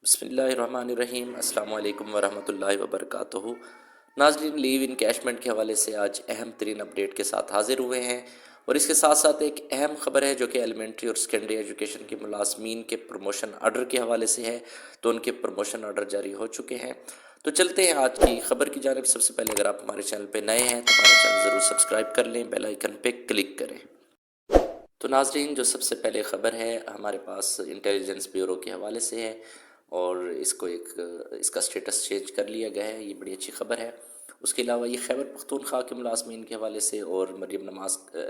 بسم اللہ الرحمن الرحیم۔ السلام علیکم ورحمۃ اللہ وبرکاتہ۔ ناظرین، لیو انکیشمنٹ کے حوالے سے آج اہم ترین اپڈیٹ کے ساتھ حاضر ہوئے ہیں، اور اس کے ساتھ ساتھ ایک اہم خبر ہے جو کہ ایلیمنٹری اور سیکنڈری ایجوکیشن کے ملازمین کے پروموشن آرڈر کے حوالے سے ہے۔ تو ان کے پروموشن آرڈر جاری ہو چکے ہیں۔ تو چلتے ہیں آج کی خبر کی جانب۔ سب سے پہلے اگر آپ ہمارے چینل پہ نئے ہیں تو ہمارے چینل ضرور سبسکرائب کر لیں، بیل آئیکن پہ کلک کریں۔ تو ناظرین، جو سب سے پہلے خبر ہے ہمارے پاس انٹیلیجنس بیورو کے حوالے سے ہے، اور اس کا سٹیٹس چینج کر لیا گیا ہے۔ یہ بڑی اچھی خبر ہے۔ اس کے علاوہ یہ خیبر پختونخوا کے ملازمین کے حوالے سے اور مریم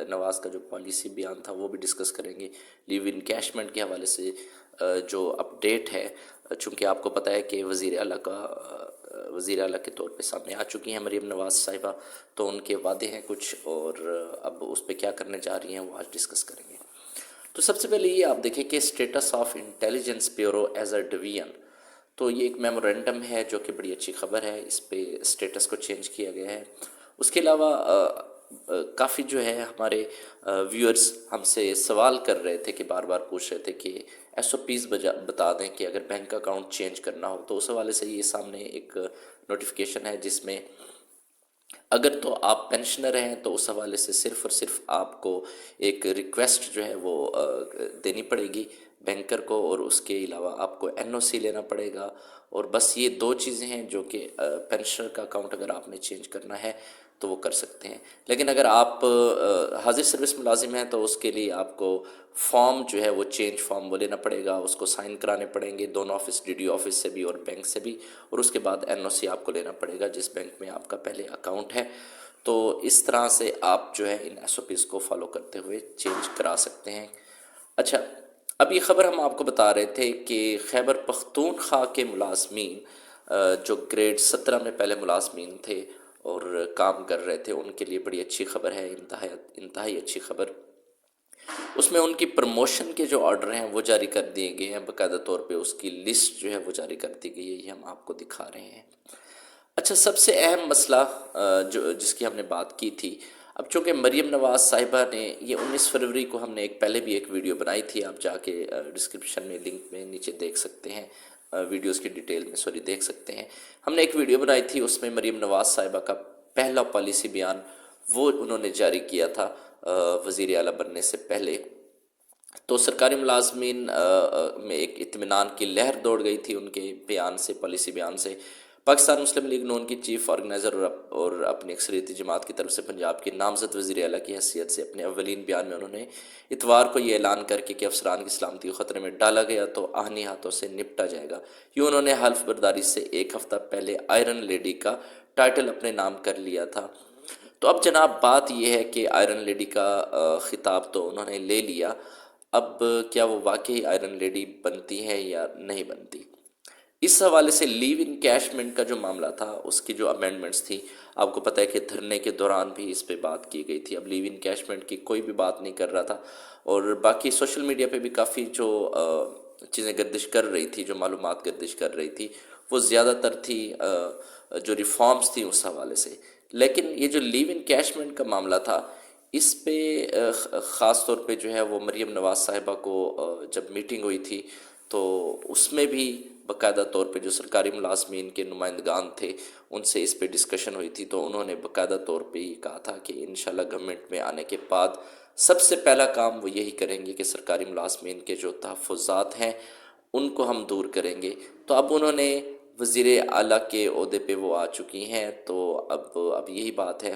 نواز کا جو پالیسی بیان تھا وہ بھی ڈسکس کریں گے۔ لیو انکیشمنٹ کے حوالے سے جو اپڈیٹ ہے، چونکہ آپ کو پتہ ہے کہ وزیر اعلیٰ کے طور پہ سامنے آ چکی ہیں مریم نواز صاحبہ، تو ان کے وعدے ہیں کچھ، اور اب اس پہ کیا کرنے جا رہی ہیں وہ آج ڈسکس کریں گے۔ تو سب سے پہلے یہ آپ دیکھیں کہ status of Intelligence Bureau as a division, تو یہ ایک میمورینڈم ہے جو کہ بڑی اچھی خبر ہے۔ اس پہ اسٹیٹس کو چینج کیا گیا ہے۔ اس کے علاوہ کافی جو ہے ہمارے ویورز ہم سے سوال کر رہے تھے، کہ بار بار پوچھ رہے تھے کہ ایس او پیز بتا دیں کہ اگر بینک اکاؤنٹ چینج کرنا ہو، تو اس حوالے سے یہ سامنے ایک نوٹیفیکیشن ہے جس میں اگر تو آپ پینشنر ہیں تو اس حوالے سے صرف اور صرف آپ کو ایک ریکویسٹ جو ہے وہ دینی پڑے گی بینکر کو، اور اس کے علاوہ آپ کو این او سی لینا پڑے گا، اور بس یہ دو چیزیں ہیں جو کہ پینشنر کا اکاؤنٹ اگر آپ نے چینج کرنا ہے تو وہ کر سکتے ہیں۔ لیکن اگر آپ حاضر سروس ملازم ہیں تو اس کے لیے آپ کو فارم جو ہے وہ چینج فارم وہ لینا پڑے گا، اس کو سائن کرانے پڑیں گے دونوں office, D D O office سے بھی اور بینک سے بھی، اور اس کے بعد این او سی آپ کو لینا پڑے گا جس بینک میں آپ کا پہلے اکاؤنٹ ہے۔ تو اس طرح سے آپ جو ہے ان ایس او پیز کو فالو کرتے ہوئے چینج کرا سکتے ہیں۔ اچھا، اب یہ خبر ہم آپ کو بتا رہے تھے کہ خیبر پختونخوا کے ملازمین جو گریڈ 17 میں پہلے ملازمین تھے اور کام کر رہے تھے، ان کے لیے بڑی اچھی خبر ہے، انتہائی اچھی خبر۔ اس میں ان کی پروموشن کے جو آرڈر ہیں وہ جاری کر دیے گئے ہیں، باقاعدہ طور پہ اس کی لسٹ جو ہے وہ جاری کر دی گئی ہے، یہ ہم آپ کو دکھا رہے ہیں۔ اچھا، سب سے اہم مسئلہ جس کی ہم نے بات کی تھی، اب چونکہ مریم نواز صاحبہ نے یہ 19 فروری کو ہم نے پہلے بھی ایک ویڈیو بنائی تھی، آپ جا کے ڈسکرپشن میں لنک میں نیچے دیکھ سکتے ہیں، ویڈیوز کی ڈیٹیل میں دیکھ سکتے ہیں۔ ہم نے ایک ویڈیو بنائی تھی، اس میں مریم نواز صاحبہ کا پہلا پالیسی بیان وہ انہوں نے جاری کیا تھا وزیر اعلیٰ بننے سے پہلے۔ تو سرکاری ملازمین میں ایک اطمینان کی لہر دوڑ گئی تھی ان کے بیان سے، پالیسی بیان سے۔ پاکستان مسلم لیگ نون کی چیف آرگنائزر اور اپنی اکثریتی جماعت کی طرف سے پنجاب کے نامزد وزیر اعلیٰ کی حیثیت سے اپنے اولین بیان میں انہوں نے اتوار کو یہ اعلان کر کے کہ افسران کی سلامتی کو خطرے میں ڈالا گیا تو آہنی ہاتھوں سے نپٹا جائے گا، یوں انہوں نے حلف برداری سے ایک ہفتہ پہلے آئرن لیڈی کا ٹائٹل اپنے نام کر لیا تھا۔ تو اب جناب بات یہ ہے کہ آئرن لیڈی کا خطاب تو انہوں نے لے لیا، اب کیا وہ واقعی آئرن لیڈی بنتی ہے یا نہیں بنتی؟ اس حوالے سے لیو انکیشمنٹ کا جو معاملہ تھا، اس کی جو امینڈمنٹس تھی، آپ کو پتہ ہے کہ دھرنے کے دوران بھی اس پہ بات کی گئی تھی۔ اب لیو انکیشمنٹ کی کوئی بھی بات نہیں کر رہا تھا، اور باقی سوشل میڈیا پہ بھی کافی جو چیزیں گردش کر رہی تھی، جو معلومات گردش کر رہی تھی، وہ زیادہ تر تھی جو ریفارمز تھیں اس حوالے سے۔ لیکن یہ جو لیو انکیشمنٹ کا معاملہ تھا، اس پہ خاص طور پہ جو ہے وہ مریم نواز صاحبہ کو جب میٹنگ ہوئی تھی تو اس میں بھی باقاعدہ طور پہ جو سرکاری ملازمین کے نمائندگان تھے ان سے اس پہ ڈسکشن ہوئی تھی، تو انہوں نے باقاعدہ طور پہ یہ کہا تھا کہ انشاءاللہ گورنمنٹ میں آنے کے بعد سب سے پہلا کام وہ یہی کریں گے کہ سرکاری ملازمین کے جو تحفظات ہیں ان کو ہم دور کریں گے۔ تو اب انہوں نے وزیر اعلیٰ کے عہدے پہ وہ آ چکی ہیں، تو اب یہی بات ہے،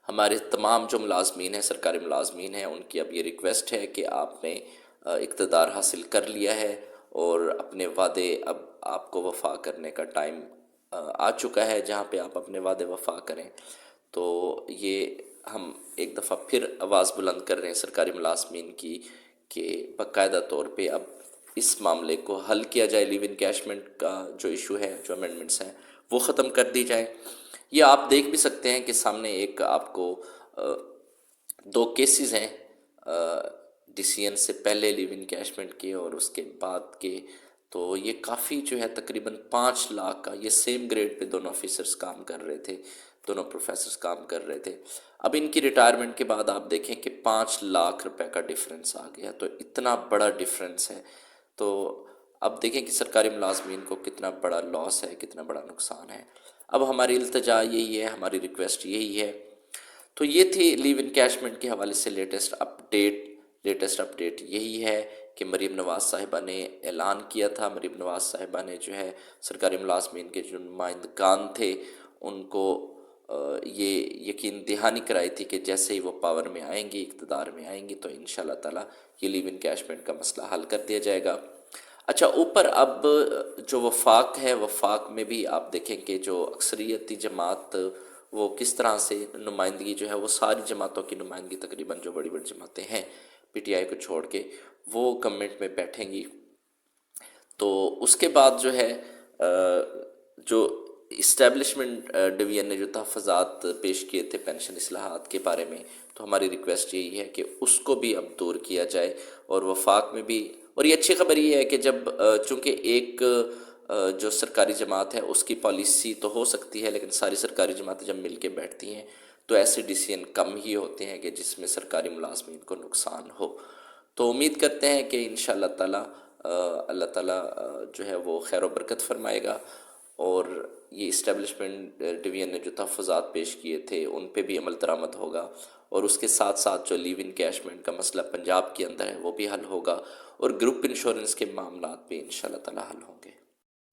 ہمارے تمام جو ملازمین ہیں، سرکاری ملازمین ہیں، ان کی اب یہ ریکویسٹ ہے کہ آپ نے اقتدار حاصل کر لیا ہے، اور اپنے وعدے اب آپ کو وفا کرنے کا ٹائم آ چکا ہے جہاں پہ آپ اپنے وعدے وفا کریں۔ تو یہ ہم ایک دفعہ پھر آواز بلند کر رہے ہیں سرکاری ملازمین کی کہ باقاعدہ طور پہ اب اس معاملے کو حل کیا جائے، لیو انکیشمنٹ کا جو ایشو ہے، جو امینڈمنٹس ہیں وہ ختم کر دی جائیں۔ یہ آپ دیکھ بھی سکتے ہیں کہ سامنے ایک آپ کو دو کیسز ہیں، ڈی سی این سے پہلے لیو انکیشمنٹ کے اور اس کے بعد کے، تو یہ کافی جو ہے تقریباً 5 لاکھ کا، یہ سیم گریڈ پہ دونوں آفیسرز کام کر رہے تھے، دونوں پروفیسرز کام کر رہے تھے۔ اب ان کی ریٹائرمنٹ کے بعد آپ دیکھیں کہ 5 لاکھ روپے کا ڈیفرنس آ گیا، تو اتنا بڑا ڈیفرنس ہے۔ تو اب دیکھیں کہ سرکاری ملازمین کو کتنا بڑا لاس ہے، کتنا بڑا نقصان ہے۔ اب ہماری التجا یہی ہے، ہماری ریکویسٹ یہی ہے۔ تو یہ تھی لیو انکیشمنٹ کے حوالے سے لیٹسٹ اپڈیٹ یہی ہے کہ مریم نواز صاحبہ نے اعلان کیا تھا، مریم نواز صاحبہ نے جو ہے سرکاری ملازمین کے جو نمائندگان تھے ان کو یہ یقین دہانی کرائی تھی کہ جیسے ہی وہ پاور میں آئیں گی، اقتدار میں آئیں گی، تو انشاءاللہ تعالیٰ یہ لیو انکیشمنٹ کا مسئلہ حل کر دیا جائے گا۔ اچھا، اوپر اب جو وفاق ہے، وفاق میں بھی آپ دیکھیں کہ جو اکثریتی جماعت وہ کس طرح سے نمائندگی جو ہے وہ ساری جماعتوں کی نمائندگی تقریباً جو بڑی بڑی جماعتیں ہیں پی ٹی آئی کو چھوڑ کے وہ گورنمنٹ میں بیٹھیں گی۔ تو اس کے بعد جو ہے جو اسٹیبلشمنٹ ڈویژن نے جو تحفظات پیش کیے تھے پینشن اصلاحات کے بارے میں، تو ہماری ریکویسٹ یہی ہے کہ اس کو بھی اب دور کیا جائے، اور وفاق میں بھی۔ اور یہ اچھی خبر یہ ہے کہ جب چونکہ ایک جو سرکاری جماعت ہے اس کی پالیسی تو ہو سکتی ہے، لیکن ساری سرکاری جماعتیں جب مل کے بیٹھتی ہیں تو ایسے ڈیسیژن کم ہی ہوتے ہیں کہ جس میں سرکاری ملازمین کو نقصان ہو۔ تو امید کرتے ہیں کہ انشاءاللہ تعالیٰ اللہ تعالیٰ جو ہے وہ خیر و برکت فرمائے گا، اور یہ اسٹیبلشمنٹ ڈویژن نے جو تحفظات پیش کیے تھے ان پہ بھی عمل درآمد ہوگا، اور اس کے ساتھ ساتھ جو لیو انکیشمنٹ کا مسئلہ پنجاب کے اندر ہے وہ بھی حل ہوگا، اور گروپ انشورنس کے معاملات بھی انشاءاللہ تعالیٰ حل ہوں گے۔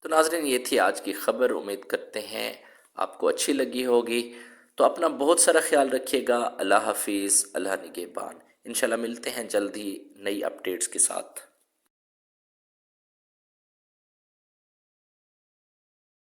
تو ناظرین، یہ تھی آج کی خبر، امید کرتے ہیں آپ کو اچھی لگی ہوگی۔ تو اپنا بہت سارا خیال رکھیے گا۔ اللہ حافظ، اللہ نگہبان۔ انشاءاللہ ملتے ہیں جلد ہی نئی اپڈیٹس کے ساتھ۔